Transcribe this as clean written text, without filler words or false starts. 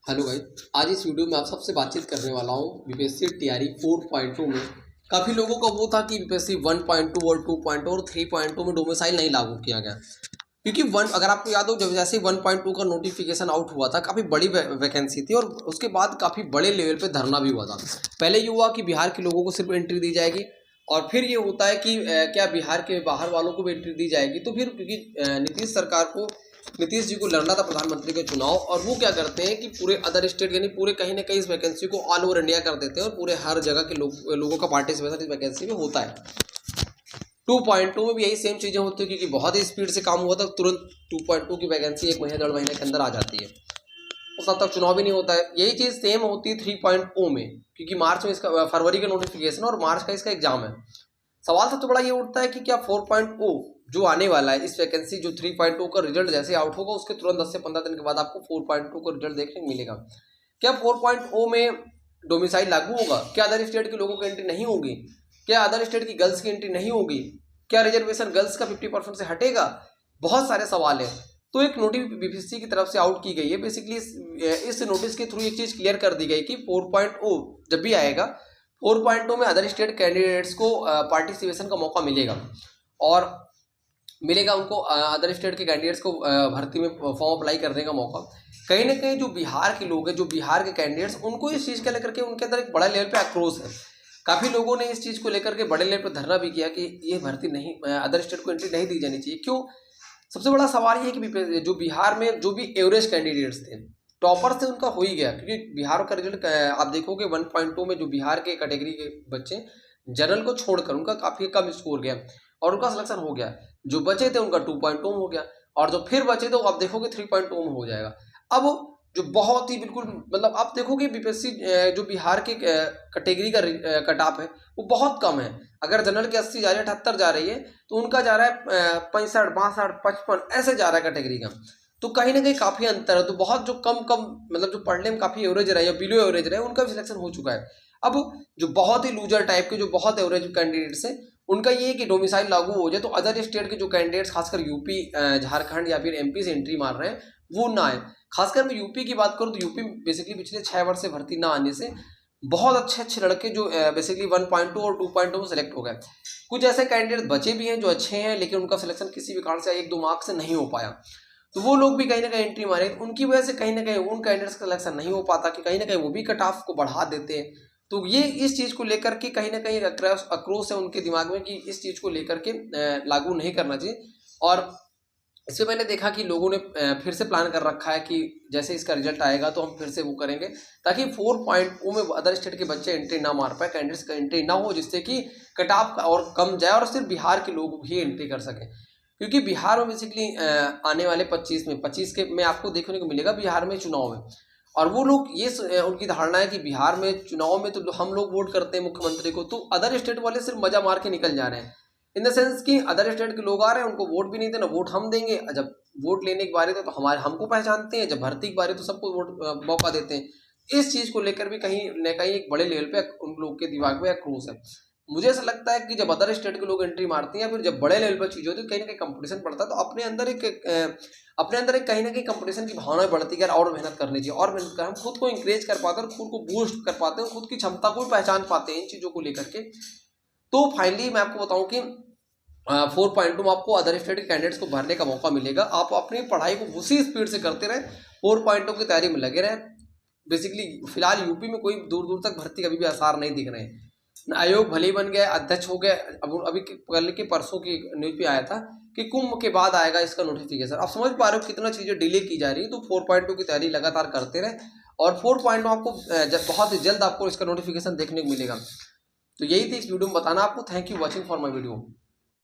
Hello भाई। आज इस वीडियो में आप सबसे बातचीत करने वाला हूँ बीपीएससी टीआरई 4.2 में। काफ़ी लोगों का वो था कि बीपीएससी 1.2 और 2.0 और 3.2 में डोमिसाइल नहीं लागू किया गया, क्योंकि अगर आपको याद हो, जब जैसे 1.2 का नोटिफिकेशन आउट हुआ था, काफ़ी बड़ी वैकेंसी थी और उसके बाद काफ़ी बड़े लेवल पे धरना भी हुआ था। पहले ये हुआ कि बिहार के लोगों को सिर्फ एंट्री दी जाएगी, और फिर ये होता है कि क्या बिहार के बाहर वालों को भी एंट्री दी जाएगी। तो फिर क्योंकि नीतीश जी को लड़ना था प्रधानमंत्री का चुनाव, और वो क्या करते हैं कि पूरे अदर स्टेट यानी पूरे कहीं ना कहीं इस वैकेंसी को ऑल ओवर इंडिया कर देते हैं, और पूरे हर जगह के लोगों का पार्टिसिपेशन इस वैकेंसी में होता है। 2.2 में भी यही सेम चीज़ें होती है, क्योंकि बहुत ही स्पीड से काम हुआ था, तुरंत 2.2 की वैकेंसी 1 महीने 1.5 महीने के अंदर आ जाती है, उस हद तक चुनाव भी नहीं होता है। यही चीज़ सेम होती है 3.0 में, क्योंकि मार्च में इसका फरवरी का नोटिफिकेशन और मार्च का इसका एग्जाम है। सवाल सबसे बड़ा ये उठता है कि क्या 4.0 जो आने वाला है, इस वैकेंसी जो 3.0 का रिजल्ट जैसे आउट होगा उसके तुरंत 10 से 15 दिन के बाद आपको 4.2 का रिजल्ट देखने को मिलेगा। क्या 4.0 में डोमिसाइल लागू होगा? क्या अदर स्टेट के लोगों की एंट्री नहीं होगी? क्या अदर स्टेट की गर्ल्स की एंट्री नहीं होगी? क्या रिजर्वेशन गर्ल्स का 50% से हटेगा? बहुत सारे सवाल हैं। तो एक नोटिस बीपीएससी की तरफ से आउट की गई है। बेसिकली इस नोटिस के थ्रू एक चीज़ क्लियर कर दी गई कि 4.0 जब भी आएगा, 4.2 में अदर स्टेट कैंडिडेट्स को पार्टिसिपेशन का मौका मिलेगा, और मिलेगा उनको अदर स्टेट के कैंडिडेट्स को भर्ती में फॉर्म अप्लाई करने का मौका। कहीं ना कहीं जो बिहार के लोग हैं, जो बिहार के कैंडिडेट्स, उनको इस चीज़ को लेकर के उनके अंदर एक बड़ा लेवल पे आक्रोश है। काफ़ी लोगों ने इस चीज़ को लेकर के बड़े लेवल पे धरना भी किया कि ये भर्ती नहीं, अदर स्टेट को एंट्री नहीं दी जानी चाहिए। क्यों? सबसे बड़ा सवाल ये है कि जो बिहार में जो भी एवरेज कैंडिडेट्स थे, टॉपर से उनका हो ही गया, क्योंकि बिहार का रिजल्ट आप देखोगे 1.2 में जो बिहार के कैटेगरी के बच्चे जनरल को छोड़कर उनका काफ़ी कम स्कोर गया और उनका सिलेक्शन हो गया। जो बचे थे उनका 2.2 में हो गया, और जो फिर बचे थे वो आप देखोगे 3.2 में हो जाएगा। अब जो बहुत ही बिल्कुल मतलब आप देखोगे बीपीएससी जो बिहार के कैटेगरी का कट ऑफ है वो बहुत कम है। अगर जनरल की 80 जा रही है, 78 जा रही है, तो उनका जा रहा है 65, 62, 55 ऐसे जा रहा है कैटेगरी का। तो कहीं ना कहीं काफ़ी अंतर है। तो बहुत जो कम मतलब जो पढ़ने में काफ़ी एवरेज रहे या बिलो एवरेज रहे, उनका भी सिलेक्शन हो चुका है। अब जो बहुत ही लूजर टाइप के, जो बहुत एवरेज कैंडिडेट्स हैं, उनका ये है कि डोमिसाइल लागू हो जाए तो अदर स्टेट के जो कैंडिडेट्स खासकर यूपी, झारखंड या फिर एमपी से एंट्री मार रहे हैं वो ना आए। खासकर मैं यूपी की बात करूँ तो यूपी बेसिकली पिछले 6 वर्ष से भर्ती ना आने से बहुत अच्छे अच्छे लड़के जो बेसिकली 1.2 और 2.0 में सेलेक्ट हो गए। कुछ ऐसे कैंडिडेट बचे भी हैं जो अच्छे हैं, लेकिन उनका सिलेक्शन किसी भी कारण से 1-2 मार्क्स से नहीं हो पाया, तो वो लोग भी कहीं ना कहीं एंट्री मारे। तो उनकी वजह से कहीं ना कहीं उन कैंडिडेट्स का सिलेक्शन नहीं हो पाता, कि कहीं ना कहीं वो भी कट ऑफ को बढ़ा देते हैं। तो ये इस चीज़ को लेकर के कहीं ना कहीं आक्रोश है उनके दिमाग में कि इस चीज़ को लेकर के लागू नहीं करना चाहिए। और इससे मैंने देखा कि लोगों ने फिर से प्लान कर रखा है कि जैसे इसका रिजल्ट आएगा तो हम फिर से वो करेंगे, ताकि 4.0 में अदर स्टेट के बच्चे एंट्री ना मार पाए, कैंडिडेट्स का एंट्री ना हो, जिससे कि कट ऑफ और कम जाए और सिर्फ बिहार के लोग भी एंट्री कर सकें। क्योंकि बिहार में बेसिकली आने वाले 25 के में आपको देखने को मिलेगा बिहार में चुनाव है, और वो लोग ये उनकी धारणा है कि बिहार में चुनाव में तो हम लोग वोट करते हैं मुख्यमंत्री को, तो अदर स्टेट वाले सिर्फ मजा मार के निकल जा रहे हैं। इन द सेंस कि अदर स्टेट के लोग आ रहे हैं, उनको वोट भी नहीं देना, वोट हम देंगे। जब वोट लेने की बारी तो हमको पहचानते हैं, जब भर्ती की बारी तो सबको वोट मौका देते हैं। इस चीज़ को लेकर भी कहीं न कहीं एक बड़े लेवल पे उन लोग के दिमाग में आक्रोश है। मुझे ऐसा लगता है कि जब अदर स्टेट के लोग एंट्री मारते हैं या फिर जब बड़े लेवल पर चीज़ होती है, कहीं ना कहीं कंपटीशन बढ़ता है, तो अपने अंदर एक कहीं ना कहीं कंपटीशन की भावना बढ़ती है, और मेहनत करनी चाहिए, और मेहनत कर हम खुद को इंकरेज कर पाते हैं, खुद को बूस्ट कर पाते हैं, खुद की क्षमता को भी पहचान पाते हैं इन चीज़ों को लेकर के। तो फाइनली मैं आपको बताऊं कि 4.2 में आपको अदर स्टेट के कैंडिडेट्स को भरने का मौका मिलेगा। आप अपनी पढ़ाई को उसी स्पीड से करते रहें, 4.2 की तैयारी में लगे रहें। बेसिकली फिलहाल यूपी में कोई दूर दूर तक भर्ती कभी भी आसार नहीं दिख रहे हैं। आयोग भले ही बन गया, अध्यक्ष हो गए। अब अभी कल के परसों की न्यूज पे आया था कि कुंभ के बाद आएगा इसका नोटिफिकेशन। आप समझ पा रहे हो कितना चीज़ें डिले की जा रही है। तो 4.2 की तैयारी लगातार करते रहे, और 4.2 आपको बहुत ही जल्द आपको इसका नोटिफिकेशन देखने को मिलेगा। तो यही थी इस वीडियो में बताना आपको। Thank you watching for my video.